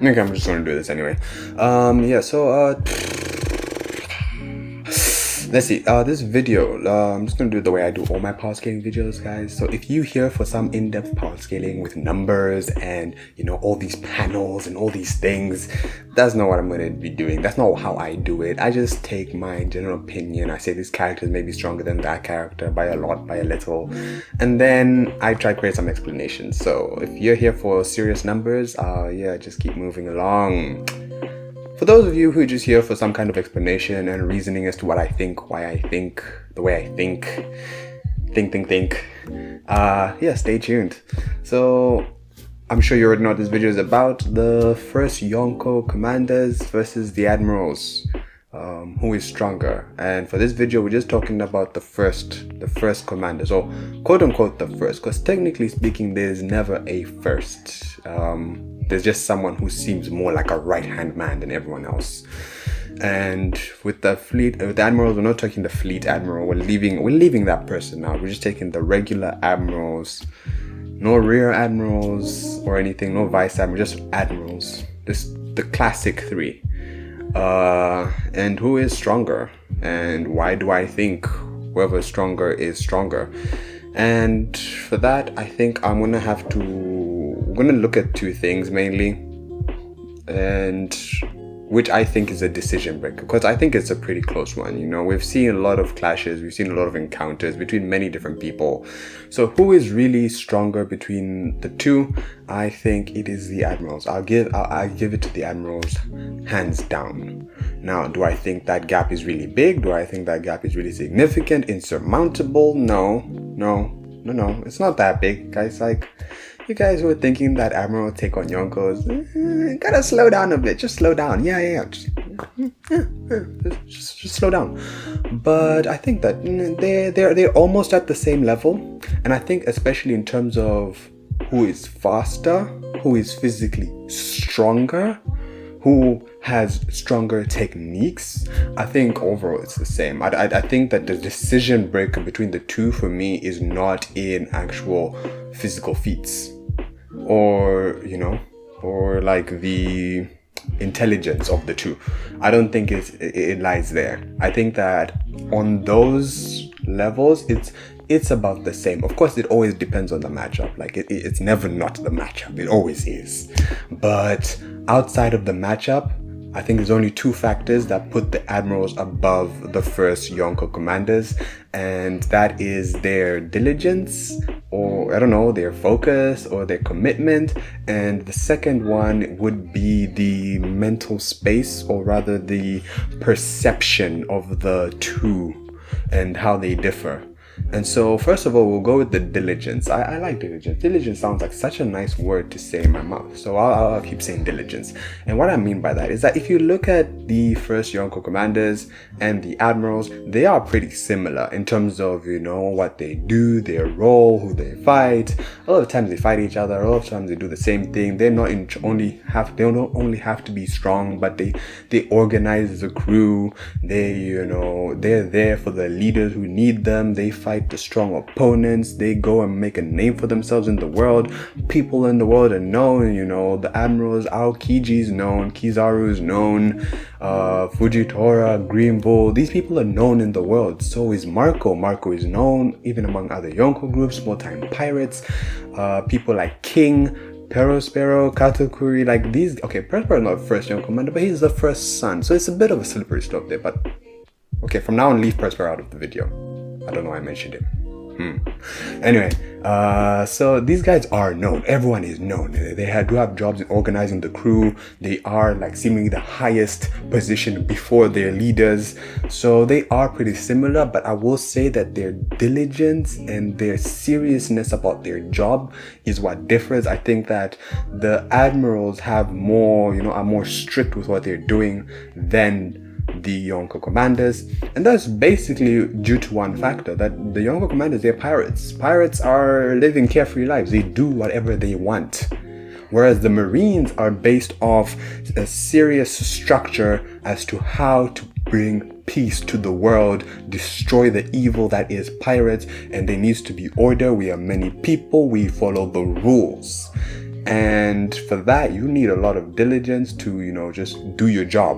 Okay, I'm just gonna do this anyway. Yeah, so, let's see, this video, I'm just gonna do it the way I do all my power scaling videos, guys. So if you here for some in-depth power scaling with numbers and, you know, all these panels and all these things, that's not what I'm gonna be doing. That's not how I do it. I just take my general opinion. I say this character is maybe stronger than that character by a lot, by a little, and then I try to create some explanations. So if you're here for serious numbers, yeah, just keep moving along. For those of you who are just here for some kind of explanation and reasoning as to what I think, why I think, the way I think, yeah, stay tuned. So, I'm sure you already know what this video is about. The first Yonko commanders versus the Admirals. Who is stronger? And for this video, we're just talking about the first commanders, or quote unquote the first, because technically speaking, there's never a first. There's just someone who seems more like a right-hand man than everyone else. And with the fleet, with the admirals, we're not taking the fleet admiral. We're leaving that person now. We're just taking the regular admirals. No rear admirals or anything. No vice admiral. Just admirals. Just the classic three. And who is stronger? And why do I think whoever's stronger is stronger? And for that, I think we're gonna look at two things mainly, and which I think is a decision breaker, because I think it's a pretty close one. You know, we've seen a lot of clashes, we've seen a lot of encounters between many different people. So who is really stronger between the two? I think it is the Admirals. I'll give it to the Admirals hands down. Now, do I think that gap is really big? Do I think that gap is really significant, insurmountable? No, it's not that big, guys. Like, you guys were thinking that Admiral would take on Yonko's. Gotta slow down a bit. Just slow down. Yeah. Just slow down. But I think that they're almost at the same level. And I think especially in terms of who is faster, who is physically stronger, who has stronger techniques, I think overall it's the same. I think that the decision breaker between the two for me is not in actual physical feats, or, you know, or like the intelligence of the two. I don't think it lies there. I think that on those levels, it's about the same. Of course, it always depends on the matchup. Like, it's never not the matchup. It always is. But outside of the matchup, I think there's only two factors that put the Admirals above the first Yonko commanders, and that is their diligence, or I don't know, their focus or their commitment. And the second one would be the mental space, or rather the perception of the two and how they differ. And so, first of all, we'll go with the diligence. I like diligence. Diligence sounds like such a nice word to say in my mouth. So I'll keep saying diligence. And what I mean by that is that if you look at the first Yonko commanders and the admirals, they are pretty similar in terms of, you know, what they do, their role, who they fight. A lot of times they fight each other. A lot of times they do the same thing. They don't only have to be strong, but they organize the crew. They're there for the leaders who need them. They fight the strong opponents. They go and make a name for themselves in the world. People in the world are known, you know, the admirals. Aokiji is known, Kizaru is known, Fujitora, Green Bull. These people are known in the world. So is Marco. Marco is known even among other Yonko groups, small-time pirates, people like King, Perospero, Katakuri, like these. Okay, Perospero is not the first Yonko commander, but he's the first son. So it's a bit of a slippery slope there. But okay, from now on, leave Perospero out of the video. I don't know why I mentioned him. Anyway, so these guys are known. Everyone is known. They do have jobs in organizing the crew. They are like seemingly the highest position before their leaders. So they are pretty similar, but I will say that their diligence and their seriousness about their job is what differs. I think that the admirals have more, are more strict with what they're doing than the Yonko commanders, and that's basically due to one factor, that the Yonko commanders, they're pirates. Pirates are living carefree lives. They do whatever they want, whereas the Marines are based off a serious structure as to how to bring peace to the world, destroy the evil that is pirates, and there needs to be order. We are many people, we follow the rules. And for that, you need a lot of diligence to, just do your job.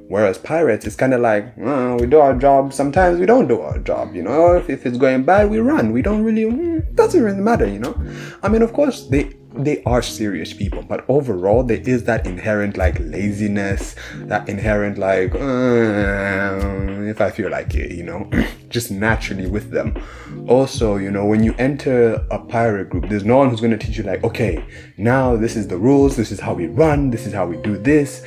Whereas pirates, it's kind of like, we do our job. Sometimes we don't do our job, If it's going bad, we run. We don't really, it doesn't really matter, I mean, of course, they are serious people, but overall, there is that inherent, like, laziness, that inherent, like, if I feel like it, just naturally with them. Also, when you enter a pirate group, there's no one who's going to teach you, like, okay, now this is the rules, this is how we run, this is how we do this.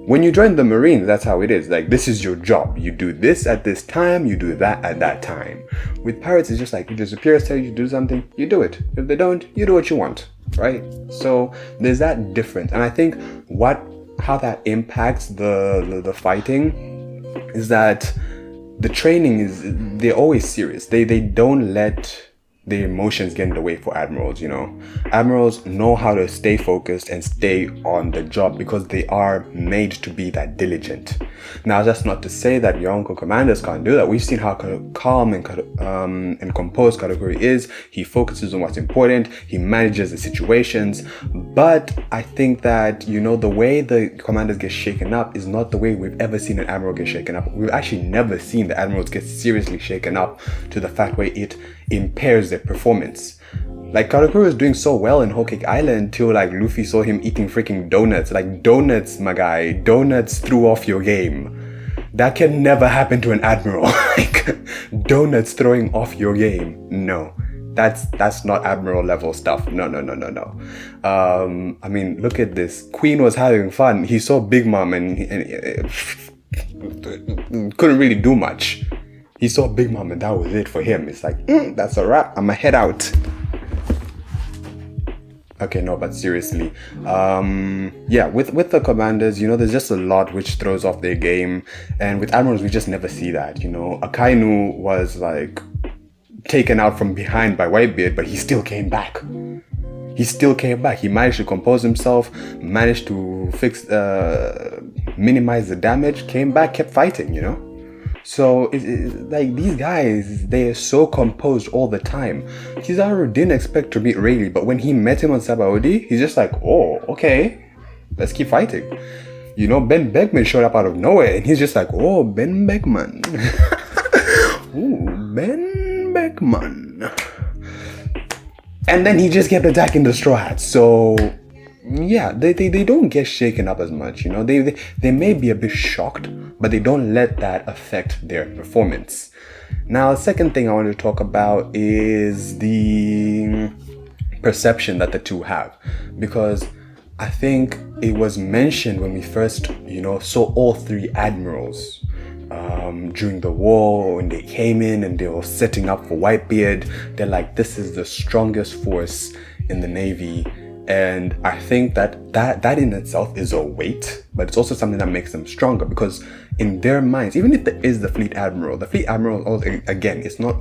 When you join the Marines, that's how it is. Like, this is your job. You do this at this time, you do that at that time. With pirates, it's just like, if your superiors tell you to do something, you do it. If they don't, you do what you want, right? So there's that difference. And I think how that impacts the fighting is that the training they're always serious. They don't let the emotions get in the way for admirals, Admirals know how to stay focused and stay on the job because they are made to be that diligent. Now, that's not to say that Yonko commanders can't do that. We've seen how calm and composed Katakuri is. He focuses on what's important. He manages the situations. But I think that, the way the commanders get shaken up is not the way we've ever seen an admiral get shaken up. We've actually never seen the admirals get seriously shaken up to the fact where it impairs their performance. Like, Katakuri was doing so well in Whole Cake Island till, like, Luffy saw him eating freaking donuts. Like, donuts, my guy. Donuts threw off your game. That can never happen to an admiral. Like, donuts throwing off your game. No. That's not admiral level stuff. No. I mean, look at this. Queen was having fun. He saw Big Mom and couldn't really do much. He saw Big Mom and that was it for him. It's like, that's a wrap. I'ma head out. Okay, no, but seriously. With the commanders, there's just a lot which throws off their game. And with admirals, we just never see that, Akainu was, like, taken out from behind by Whitebeard, but he still came back. He managed to compose himself, managed to minimize the damage, came back, kept fighting, So, like, these guys, they are so composed all the time. Kizaru didn't expect to meet Rayleigh, but when he met him on Sabaody, he's just like, oh, okay, let's keep fighting. Ben Beckman showed up out of nowhere, and he's just like, oh, Ben Beckman. Ooh, Ben Beckman. And then he just kept attacking the Straw Hats, so... yeah, they don't get shaken up as much, They may be a bit shocked, but they don't let that affect their performance. Now, the second thing I want to talk about is the perception that the two have. Because I think it was mentioned when we first, saw all three admirals during the war, when they came in and they were setting up for Whitebeard. They're like, this is the strongest force in the Navy. And I think that in itself is a weight, but it's also something that makes them stronger, because in their minds, even if there is the Fleet Admiral, again, it's not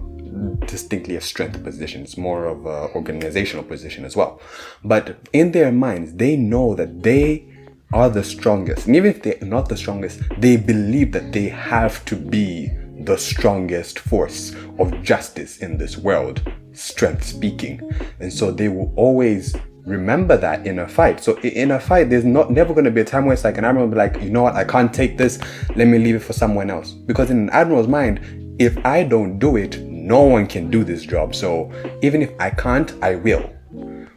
distinctly a strength position, it's more of an organizational position as well. But in their minds, they know that they are the strongest. And even if they're not the strongest, they believe that they have to be the strongest force of justice in this world, strength speaking. And so they will always remember that in a fight. So in a fight, there's never going to be a time where it's like an admiral will be like, you know what, I can't take this, let me leave it for someone else. Because in an admiral's mind, if I don't do it, no one can do this job. So even if I can't, I will.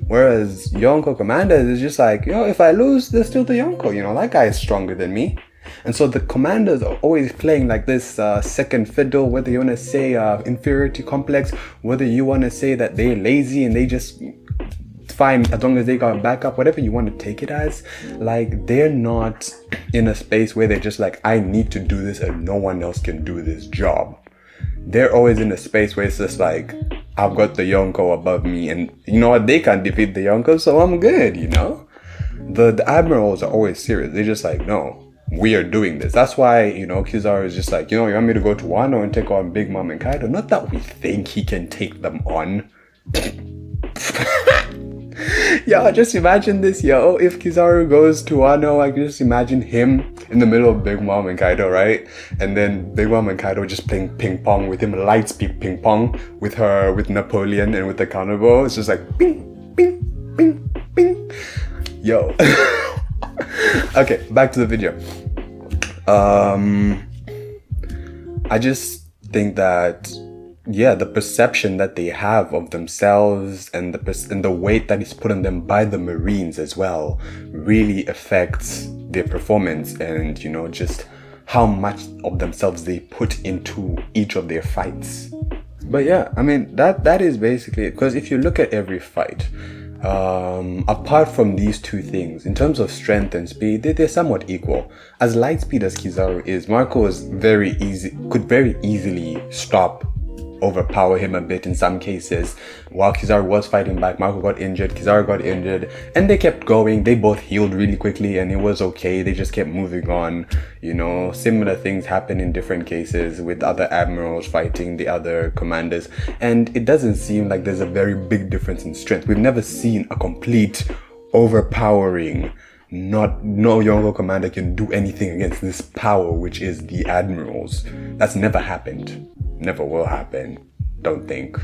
Whereas Yonko commanders is just like, if I lose, there's still the Yonko, that guy is stronger than me. And so the commanders are always playing like this second fiddle, whether you want to say inferiority complex, whether you want to say that they're lazy and they just fine as long as they got backup, whatever you want to take it as. Like, they're not in a space where they're just like, I need to do this and no one else can do this job. They're always in a space where it's just like, I've got the Yonko above me and you know what, they can't defeat the Yonko, so I'm good, The admirals are always serious. They're just like, no, we are doing this. That's why, Kizaru is just like, you want me to go to Wano and take on Big Mom and Kaido? Not that we think he can take them on. Yo, just imagine this, if Kizaru goes to Wano, I can just imagine him in the middle of Big Mom and Kaido, right? And then Big Mom and Kaido just playing ping pong with him, light speed ping pong with Napoleon and with the counterbow. It's just like, ping, ping, ping, ping. Yo. Okay, back to the video. I just think that, yeah, the perception that they have of themselves and the weight that is put on them by the Marines as well really affects their performance, and you know, just how much of themselves they put into each of their fights. But yeah, I mean, that is basically it. Because if you look at every fight, apart from these two things, in terms of strength and speed, they're somewhat equal. As light speed as Kizaru is, Marco is could very easily overpower him a bit in some cases. While Kizaru was fighting back, Marco got injured, Kizaru got injured, and they kept going. They both healed really quickly and it was okay. They just kept moving on. You know, similar things happen in different cases with other admirals fighting the other commanders, and it doesn't seem like there's a very big difference in strength. We've never seen a complete overpowering, no Yonko commander can do anything against this power, which is the Admirals. That's never happened. Never will happen, don't think,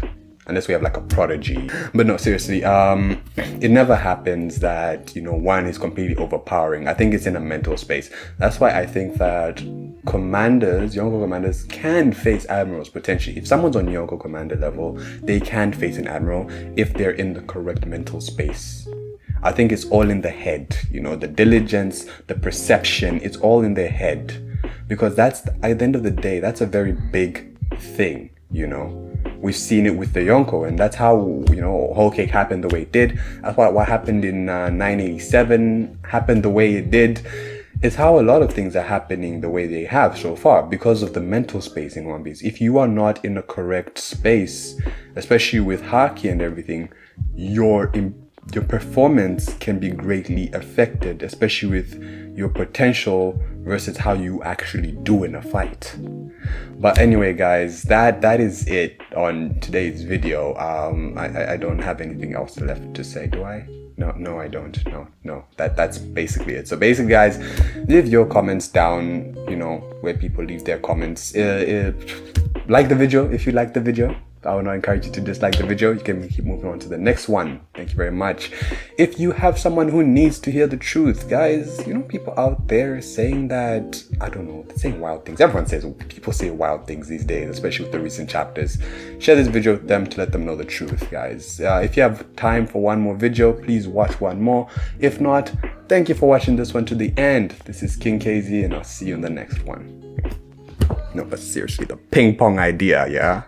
unless we have like a prodigy. But no, seriously, it never happens that, you know, one is completely overpowering. I think it's in a mental space. That's why I think that Yonko commanders can face admirals potentially. If someone's on Yonko commander level, they can face an admiral if they're in the correct mental space. I think it's all in the head, you know, the diligence, the perception, it's all in their head. Because that's, at the end of the day, that's a very big thing, you know. We've seen it with the Yonko, and that's how, you know, Whole Cake happened the way it did. That's why what happened in 987 happened the way it did. It's how a lot of things are happening the way they have so far, because of the mental space in One Piece. If you are not in the correct space, especially with Haki and everything, your performance can be greatly affected, especially with your potential versus how you actually do in a fight. But anyway, guys, that is it on today's video. I don't have anything else left to say, do I? No, I don't. No. That's basically it. So basically, guys, leave your comments down, you know, where people leave their comments. Like the video if you like the video. I would not encourage you to dislike the video. You can keep moving on to the next one. Thank you very much. If you have someone who needs to hear the truth, guys, you know, people out there saying that, I don't know, they're saying wild things. People say wild things these days, especially with the recent chapters. Share this video with them to let them know the truth, guys. If you have time for one more video, please watch one more. If not, thank you for watching this one to the end. This is King KZ, and I'll see you in the next one. No, but seriously, the ping pong idea, yeah?